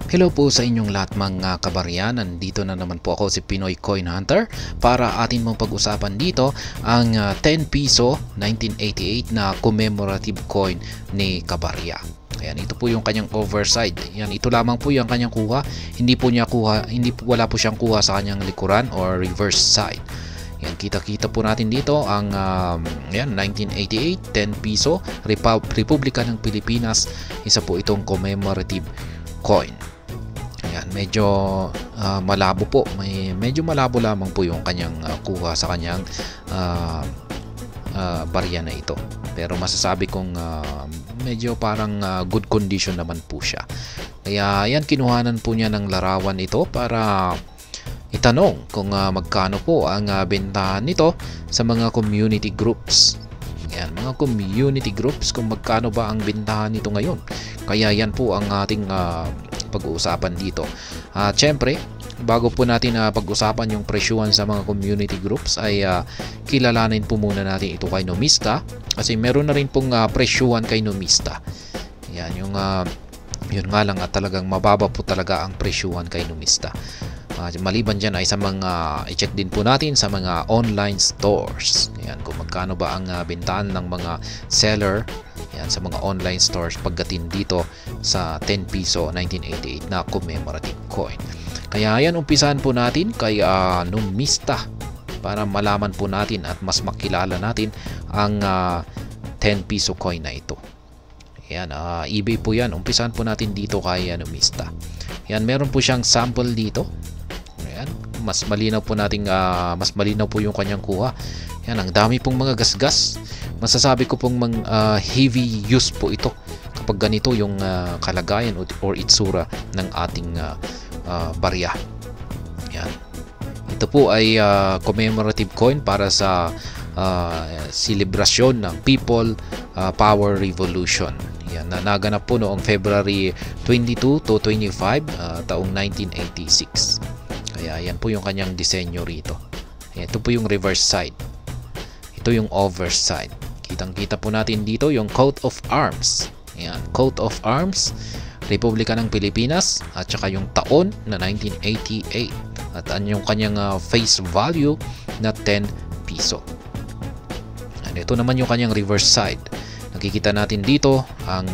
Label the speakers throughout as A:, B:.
A: Hello po sa inyong lahat mga kabaryan. Nandito na naman po ako si Pinoy Coin Hunter para atin mong pag-usapan dito ang 10 piso 1988 na commemorative coin ni Kabarya. Ayan, ito po yung kanyang overside. Yan, ito lamang po yung kanyang kuha. Wala po siyang kuha sa kanyang likuran or reverse side. Yan, kita-kita po natin dito ang 1988 10 piso Republika ng Pilipinas. Isa po itong commemorative coin. Ayan, medyo malabo po. Medyo malabo lamang po yung kanyang kuha sa kanyang barya na ito. Pero masasabi kong medyo parang good condition naman po siya. Kaya yan, kinuhanan po niya ng larawan ito para itanong kung magkano po ang bentahan nito sa mga community groups. Yan, mga community groups, kung magkano ba ang bentahan nito ngayon. Kaya yan po ang ating pag-uusapan dito. At syempre, bago po natin pag-usapan yung presyuhan sa mga community groups ay kilalanin po muna natin ito kay Numista, kasi meron na rin pong presyuhan kay Numista. Yan, yun nga lang at talagang mababa po talaga ang presyuhan kay Numista. Maliban dyan ay sa mga i-check din po natin sa mga online stores. Yan, kung magkano ba ang bentahan ng mga seller yan sa mga online stores pagdating dito sa 10 piso 1988 na commemorative coin. Kaya yan, umpisahan po natin kay Numista para malaman po natin at mas makilala natin ang 10 piso coin na ito. Yan, eBay po yan. Umpisahan po natin dito kay Numista. Yan, meron po siyang sample dito. Ayan, mas malinaw po yung kanyang kuha. Yan, ang dami pong mga gasgas. Masasabi ko pong heavy use po ito kapag ganito yung kalagayan or itsura ng ating barya. Yan. Ito po ay commemorative coin para sa selebrasyon ng People Power Revolution. Yan, na naganap po noong February 22 to 25 taong 1986. Kaya yan po yung kanyang disenyo rito. Ito po yung reverse side. Ito yung overside. Kitang-kita po natin dito yung coat of arms. Yan, coat of arms, Republika ng Pilipinas, at saka yung taon na 1988. At yung kanyang face value na 10 piso. And ito naman yung kanyang reverse side. Nakikita natin dito ang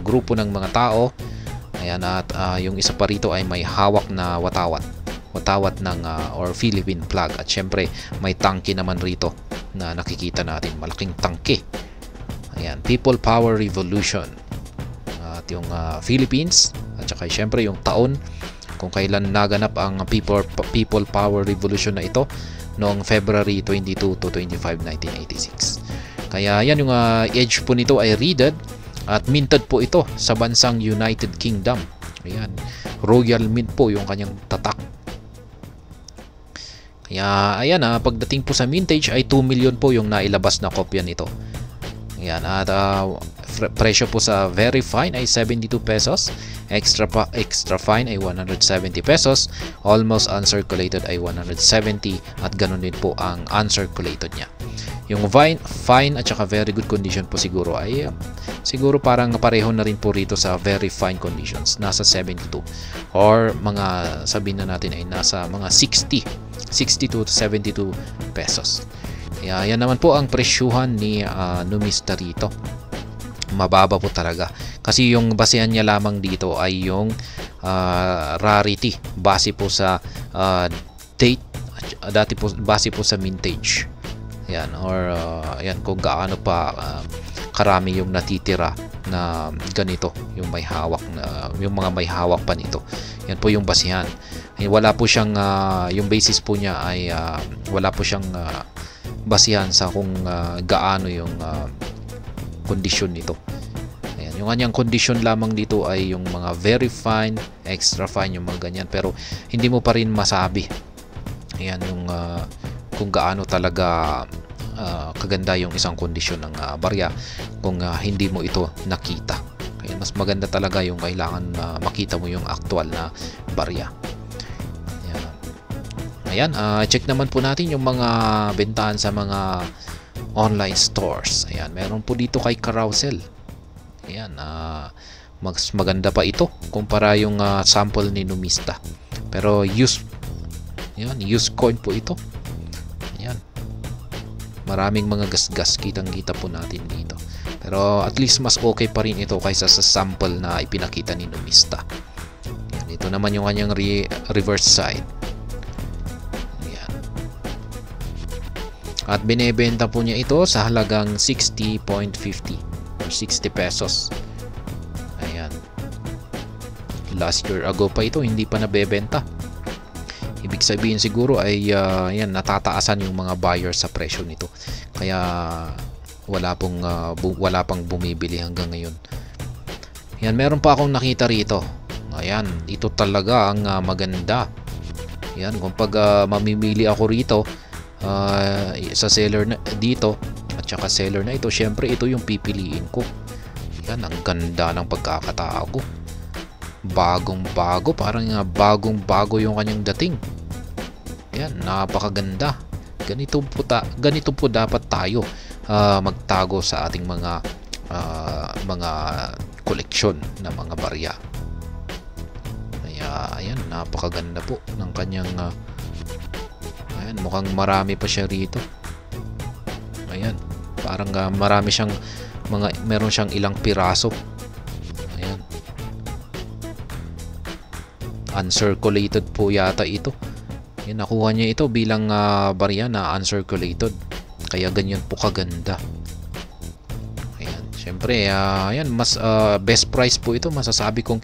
A: grupo ng mga tao. Ayan, at yung isa pa rito ay may hawak na watawat ng or Philippine flag, at syempre may tangke naman rito na nakikita natin, malaking tangke. Ayan, People Power Revolution, at yung Philippines, at saka syempre yung taon kung kailan naganap ang People Power Revolution na ito, noong February 22 to 25, 1986. Kaya yan, yung edge po nito ay reeded at minted po ito sa bansang United Kingdom. Ayan, Royal Mint po yung kanyang tatak. Kaya ayan, pagdating po sa mintage ay 2 million po yung nailabas na kopya nito. Ayan, at presyo po sa very fine ay 72 pesos, extra fine ay 170 pesos, almost uncirculated ay 170, at ganun din po ang uncirculated niya. Yung fine at saka very good condition po siguro ay siguro parang pareho na rin po rito sa very fine conditions, nasa 72, or mga sabihin na natin ay nasa mga 60 to 72 pesos. Kaya yan naman po ang presyuhan ni Numista rito. Mababa po talaga, kasi yung basehan niya lamang dito ay yung rarity, base po sa date, base po sa mintage. Yan, or yan, kung gaano pa karami yung natitira na ganito, yung may hawak na, yung mga may hawak pa nito. Yan po yung basihan. Wala po siyang yung basis po niya ay wala po siyang basihan sa kung gaano yung kondisyon nito. Ayan, yung kanyang kondisyon lamang dito ay yung mga very fine, extra fine, yung mga ganyan, pero hindi mo pa rin masabi. Ayan, yung kung gaano talaga kaganda yung isang kondisyon ng barya kung hindi mo ito nakita. Kaya mas maganda talaga yung kailangan makita mo yung actual na barya. Ayan, check naman po natin yung mga bentahan sa mga online stores. Ayan, meron po dito kay Carousel. Ayan, Mas maganda pa ito kumpara yung sample ni Numista. Pero used coin po ito. Yan. Maraming mga gasgas kitang-kita po natin dito. Pero at least mas okay pa rin ito kaysa sa sample na ipinakita ni Numista. Yan. Ito naman yung kanyang reverse side. Yan. At binebenta po niya ito sa halagang 60.50 or 60 pesos. Ayan. Last year ago pa ito, hindi pa nabebenta. Ibig sabihin siguro ay yan, natataasan yung mga buyers sa presyo nito. Kaya wala pang bumibili hanggang ngayon. Yan, meron pa akong nakita rito. Ayan, ito talaga ang maganda. Yan, kung pag mamimili ako rito sa seller na dito at saka seller na ito, syempre ito yung pipiliin ko. Yan, ang ganda ng pagkakatago. Bagong-bago, parang bagong-bago yung kanyang dating. Yan, napakaganda. Ganito po dapat tayo magtago sa ating mga koleksyon na mga barya. Kaya ayan, napakaganda po ng kanyang ayan, mukhang marami pa siya rito. Ayan, parang marami siyang meron siyang ilang piraso. Ayan. Uncirculated po yata ito. Yan, nakuha niya ito bilang barya na uncirculated. Kaya ganyan po kaganda. Ayan, syempre, ayan, mas best price po ito. Masasabi kong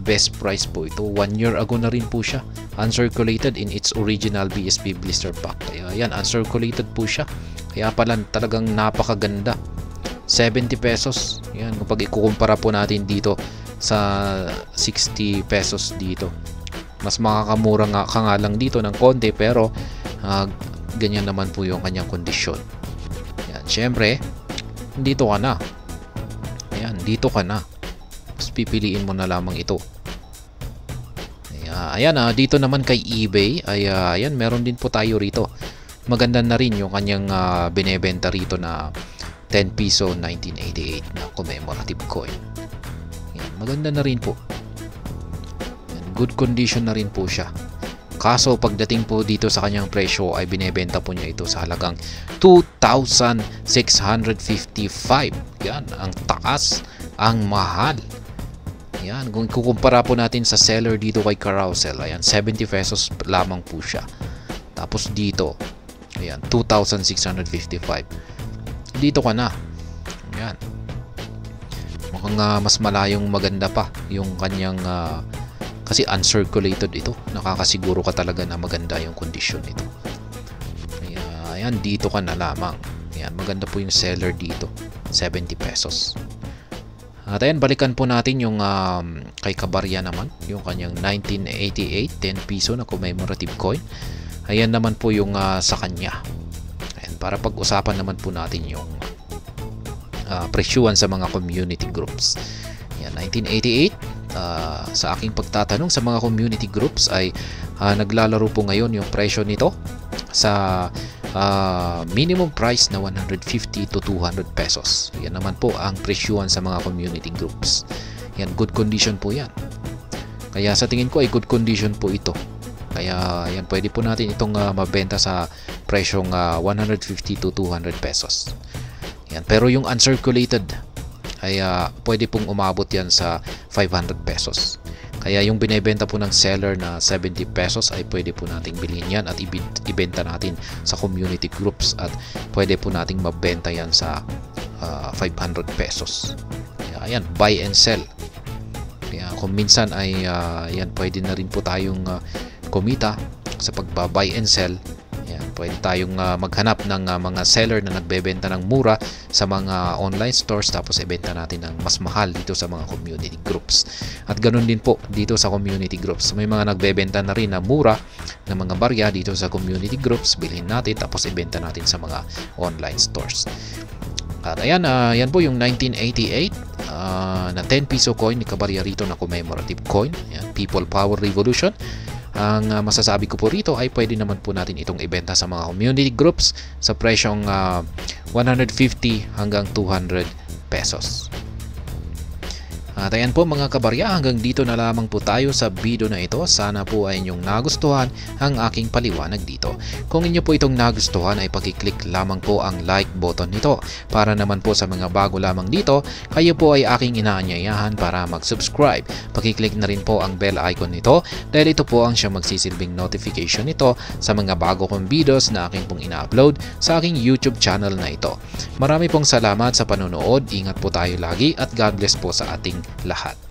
A: best price po ito. 1 year ago na rin po siya. Uncirculated in its original BSP blister pack. Kaya ayan, uncirculated po siya. Kaya pala talagang napakaganda. 70 pesos. Ayan, kapag ikukumpara po natin dito sa 60 pesos dito. Mas makakamura nga lang dito ng konti, pero ganyan naman po yung kanyang kondisyon. Yan, syempre, dito ka na. Ayan, dito ka na. Mas pipiliin mo na lamang ito. Ayan, dito naman kay eBay, ayan, meron din po tayo rito. Maganda na rin yung kanyang binebenta rito na 10 piso 1988 na commemorative coin. Ayan, maganda na rin po. Good condition na rin po siya. Kaso pagdating po dito sa kanyang presyo ay binebenta po niya ito sa halagang 2,655. Yan, ang taas, ang mahal. Yan, kung kukumpara po natin sa seller dito kay Carousel, ayan, 70 pesos lamang po siya. Tapos dito, ayan, 2,655. Dito ka na. Ayan. Mukhang mas malayong maganda pa yung kanyang kasi uncirculated ito. Nakakasiguro ka talaga na maganda yung kondisyon nito. Ayan, dito ka na lamang. Ayan, maganda po yung seller dito. 70 pesos. At ayan, balikan po natin yung kay Kabarya naman. Yung kanyang 1988 10 piso na commemorative coin. Ayan naman po yung sa kanya. Ayan, para pag-usapan naman po natin yung presyuhan sa mga community groups. Ayan, 1988. Sa aking pagtatanong sa mga community groups ay naglalaro po ngayon yung presyo nito sa minimum price na 150 to 200 pesos. Yan naman po ang presyuhan sa mga community groups. Yan, good condition po yan. Kaya sa tingin ko ay good condition po ito. Kaya yan, pwede po natin itong mabenta sa presyong 150 to 200 pesos. Yan, pero yung uncirculated ay pwede pong umabot yan sa 500 pesos. Kaya yung binebenta po ng seller na 70 pesos ay pwede po nating bilhin yan at ibenta natin sa community groups at pwede po nating mabenta yan sa 500 pesos. Kaya ayan, buy and sell. Kaya kung minsan ay yan, pwede na rin po tayong kumita sa pagba-buy and sell. Pwede tayong maghanap ng mga seller na nagbebenta ng mura sa mga online stores, tapos ibenta natin ng mas mahal dito sa mga community groups. At ganun din po dito sa community groups. May mga nagbebenta na rin na mura na mga barya dito sa community groups, bilhin natin tapos ibenta natin sa mga online stores. At ayan, yan po yung 1988 na 10 piso coin ni Kabarya rito na commemorative coin. Ayan, People Power Revolution. Ang masasabi ko po rito ay pwede naman po natin itong ibenta sa mga community groups sa presyong 150 hanggang 200 pesos. At ayan po mga kabarya, hanggang dito na lamang po tayo sa video na ito. Sana po ay inyong nagustuhan ang aking paliwanag dito. Kung inyo po itong nagustuhan ay pakiclick lamang po ang like button nito. Para naman po sa mga bago lamang dito, kayo po ay aking inaanyayahan para mag-subscribe. Pakiclick na rin po ang bell icon nito dahil ito po ang siyang magsisilbing notification nito sa mga bago kong videos na aking pong ina-upload sa aking YouTube channel na ito. Marami pong salamat sa panonood. Ingat po tayo lagi at God bless po sa ating lahat.